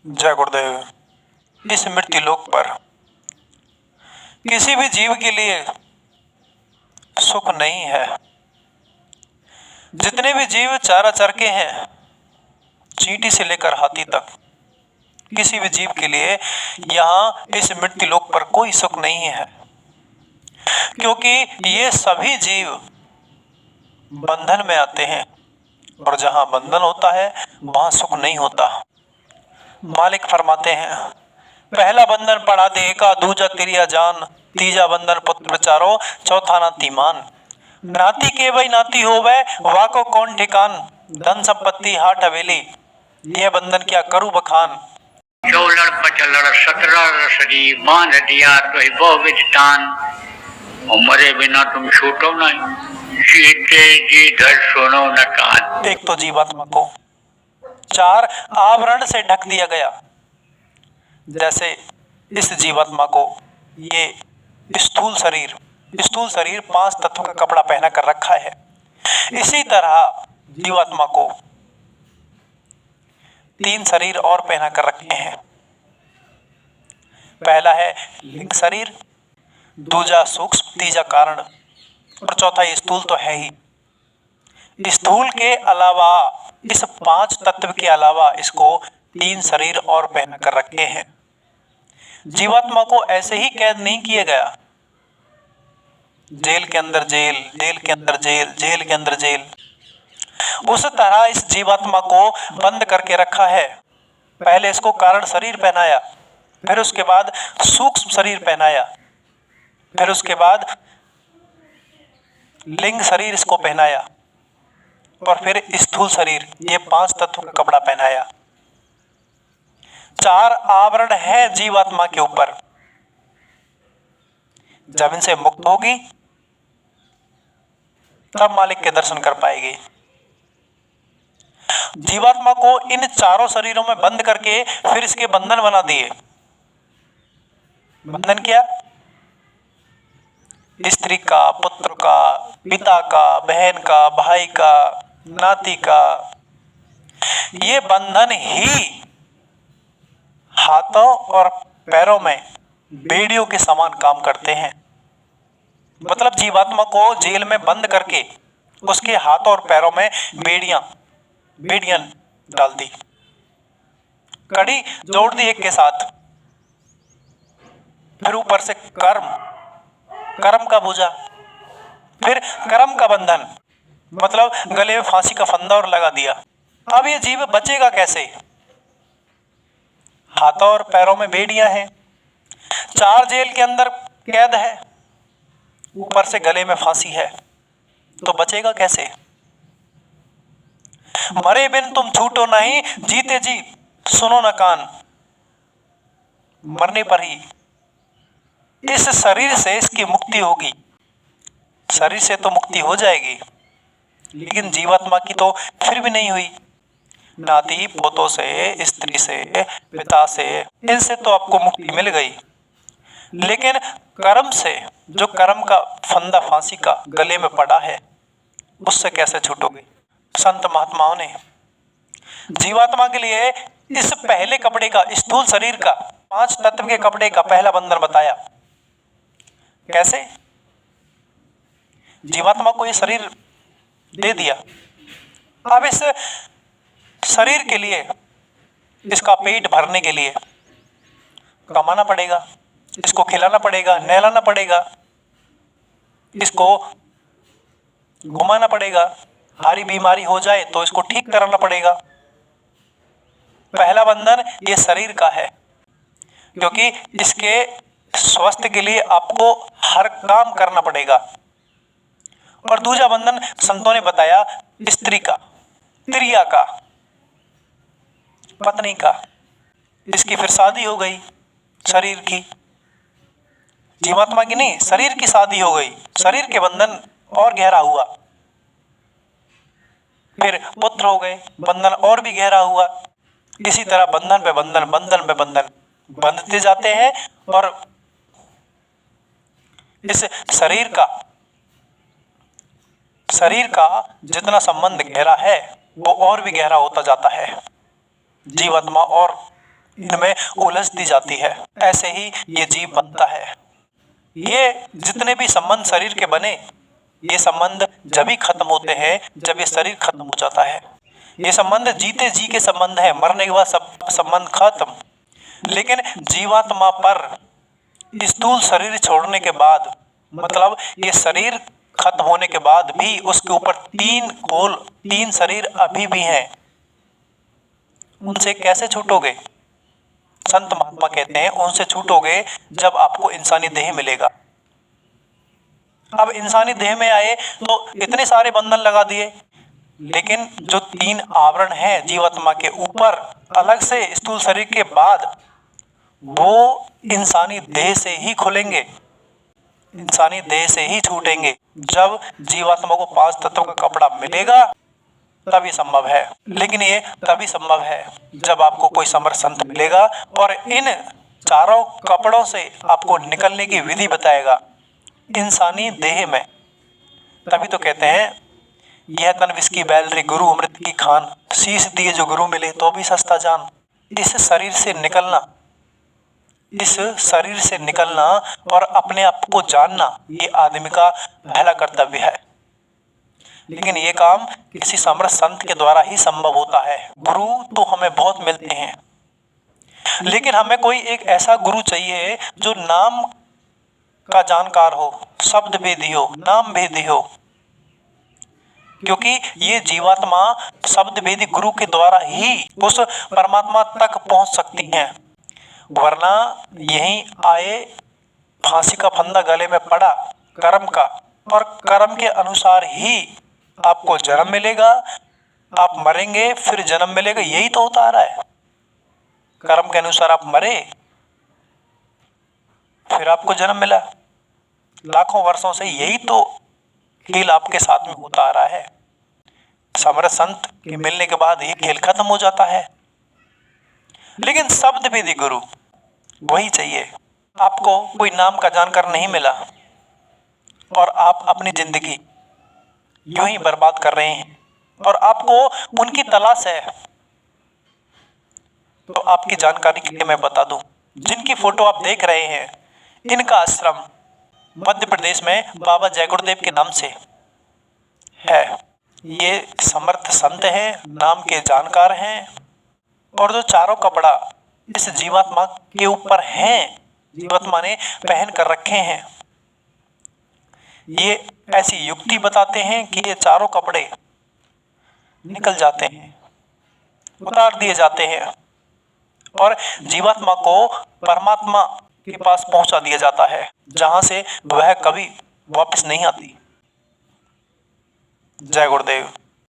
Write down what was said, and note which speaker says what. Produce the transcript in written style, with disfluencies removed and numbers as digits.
Speaker 1: जय गुरुदेव। इस मृत्यु लोक पर किसी भी जीव के लिए सुख नहीं है। जितने भी जीव चारा चर के हैं, चींटी से लेकर हाथी तक, किसी भी जीव के लिए यहाँ इस मृत्यु लोक पर कोई सुख नहीं है, क्योंकि ये सभी जीव बंधन में आते हैं और जहां बंधन होता है वहां सुख नहीं होता। मालिक फरमाते हैं, पहला बंधन पढ़ा दे का, दूजा तिरिया जान, तीजा बंधन पुत्र विचारो, चौथा नाती मान। नाती के भाई नाती होवे, वाको कौन ठिकान, धन संपत्ति हाट हवेली, यह बंधन क्या करूं बखान।
Speaker 2: चौलड़ पचलड़ 17 रसरी, बांध दिया तो बहु विदितान, मरे बिना तुम छूटो नहीं, जीते जी धर सुनो न कान।
Speaker 1: एक तो जीवात्मा को 4 आवरण से ढक दिया गया। जैसे इस जीवात्मा को ये स्थूल शरीर 5 तत्व का कपड़ा पहना कर रखा है। इसी तरह जीवात्मा को 3 शरीर और पहना कर रखे हैं। पहला है लिंग शरीर, दूजा सूक्ष्म, तीजा कारण और चौथा स्थूल तो है ही। स्थूल के अलावा, इस 5 तत्व के अलावा इसको 3 शरीर और पहना कर रखे हैं। जीवात्मा को ऐसे ही कैद नहीं किया गया, जेल के अंदर जेल, जेल के अंदर जेल, जेल के अंदर जेल, उस तरह इस जीवात्मा को बंद करके रखा है। पहले इसको कारण शरीर पहनाया, फिर उसके बाद सूक्ष्म शरीर पहनाया, फिर उसके बाद लिंग शरीर इसको पहनाया और फिर स्थूल शरीर, ये 5 तत्व का कपड़ा पहनाया। 4 आवरण है जीवात्मा के ऊपर। जब इनसे मुक्त होगी तब मालिक के दर्शन कर पाएगी। जीवात्मा को इन चारों शरीरों में बंद करके फिर इसके बंधन बना दिए। बंधन क्या? स्त्री का, पुत्र का, पिता का, बहन का, भाई का, नाती का। ये बंधन ही हाथों और पैरों में बेड़ियों के समान काम करते हैं। मतलब जीवात्मा को जेल में बंद करके उसके हाथों और पैरों में बेड़ियां डाल दी, कड़ी जोड़ दी एक के साथ। फिर ऊपर से कर्म का बोझा, फिर कर्म का बंधन, मतलब गले में फांसी का फंदा और लगा दिया। अब ये जीव बचेगा कैसे? हाथों और पैरों में बेड़ियां हैं, 4 जेल के अंदर कैद है, ऊपर से गले में फांसी है, तो बचेगा कैसे? मरे बिन तुम छूटो नहीं, जीते जी सुनो न कान। मरने पर ही इस शरीर से इसकी मुक्ति होगी। शरीर से तो मुक्ति हो जाएगी, लेकिन जीवात्मा की तो फिर भी नहीं हुई। नाती पोतों से, स्त्री से, पिता से, इनसे तो आपको मुक्ति मिल गई, लेकिन कर्म से, जो कर्म का फंदा फांसी का गले में पड़ा है, उससे कैसे छूटोगे? संत महात्माओं ने जीवात्मा के लिए इस पहले कपड़े का, स्थूल शरीर का, 5 तत्व के कपड़े का पहला बंधन बताया। कैसे? जीवात्मा को ये शरीर दे दिया। अब इस शरीर के लिए, इसका पेट भरने के लिए कमाना पड़ेगा, इसको खिलाना पड़ेगा, नहलाना पड़ेगा, इसको घुमाना पड़ेगा, भारी बीमारी हो जाए तो इसको ठीक कराना पड़ेगा। पहला बंधन ये शरीर का है, क्योंकि इसके स्वास्थ्य के लिए आपको हर काम करना पड़ेगा। और दूसरा बंधन संतों ने बताया स्त्री का, तिरिया का, पत्नी का। इसकी फिर शादी हो गई, शरीर की, जीवात्मा की नहीं, शरीर की शादी हो गई, शरीर के बंधन और गहरा हुआ। फिर पुत्र हो गए, बंधन और भी गहरा हुआ। इसी तरह बंधन पे बंधन, बंधन पे बंधन बंधते जाते हैं और इस शरीर का जितना संबंध गहरा है वो और भी गहरा होता जाता है। जीवात्मा और इनमें उलझती जाती है। ऐसे ही ये जीव बनता है। ये जितने भी संबंध शरीर के बने, ये संबंध जब ही खत्म होते हैं जब ये शरीर खत्म हो जाता है। ये संबंध जीते जी के संबंध है, मरने के बाद सब संबंध खत्म। लेकिन जीवात्मा पर स्थूल शरीर छोड़ने के बाद, मतलब ये शरीर खत्म होने के बाद भी उसके ऊपर 3 शरीर अभी भी हैं। उनसे कैसे छूटोगे? संत महात्मा कहते हैं उनसे छूटोगे जब आपको इंसानी देह मिलेगा। अब इंसानी देह में आए तो इतने सारे बंधन लगा दिए, लेकिन जो 3 आवरण हैं जीवात्मा के ऊपर अलग से स्थूल शरीर के बाद, वो इंसानी देह से ही खुलेंगे, इंसानी देह से ही छूटेंगे। जब जीवात्मा को 5 तत्वों का कपड़ा मिलेगा तब ये संभव है। लेकिन ये तभी संभव है जब आपको कोई समर्थ संत मिलेगा और इन 4 कपड़ों से आपको निकलने की विधि बताएगा इंसानी देह में। तभी तो कहते हैं यह तन विस्की बैलरी गुरु अमृत की खान, शीश दिए जो गुरु मिले तो भी सस्ता जान। इस शरीर से निकलना, इस शरीर से निकलना और अपने आप को जानना, ये आदमी का पहला कर्तव्य है। लेकिन ये काम किसी समर्थ संत के द्वारा ही संभव होता है। गुरु तो हमें बहुत मिलते हैं, लेकिन हमें कोई एक ऐसा गुरु चाहिए जो नाम का जानकार हो, शब्द भेदी हो, नाम भेदी हो। क्योंकि ये जीवात्मा शब्द भेदी गुरु के द्वारा ही उस परमात्मा तक पहुंच सकती हैं। वरना यहीं आए फांसी का फंदा गले में पड़ा कर्म का, और कर्म के अनुसार ही आपको जन्म मिलेगा, आप मरेंगे फिर जन्म मिलेगा। यही तो होता आ रहा है। कर्म के अनुसार आप मरे, फिर आपको जन्म मिला। लाखों वर्षों से यही तो खेल आपके साथ में होता आ रहा है। समर्थ संत के मिलने के बाद ये खेल खत्म हो जाता है। लेकिन शब्द भेदी गुरु वही चाहिए। आपको कोई नाम का जानकार नहीं मिला और आप अपनी जिंदगी यूं ही बर्बाद कर रहे हैं और आपको उनकी तलाश है, तो आपकी जानकारी के लिए मैं बता दूं, जिनकी फोटो आप देख रहे हैं, इनका आश्रम मध्य प्रदेश में बाबा जय गुरुदेव के नाम से है। ये समर्थ संत हैं, नाम के जानकार हैं, और जो 4 कपड़ा इस जीवात्मा के ऊपर हैं, जीवात्मा ने पहन कर रखे हैं, ये ऐसी युक्ति बताते हैं कि ये 4 कपड़े निकल जाते हैं, उतार दिए जाते हैं और जीवात्मा को परमात्मा के पास पहुंचा दिया जाता है, जहां से वह कभी वापस नहीं आती। जय गुरुदेव।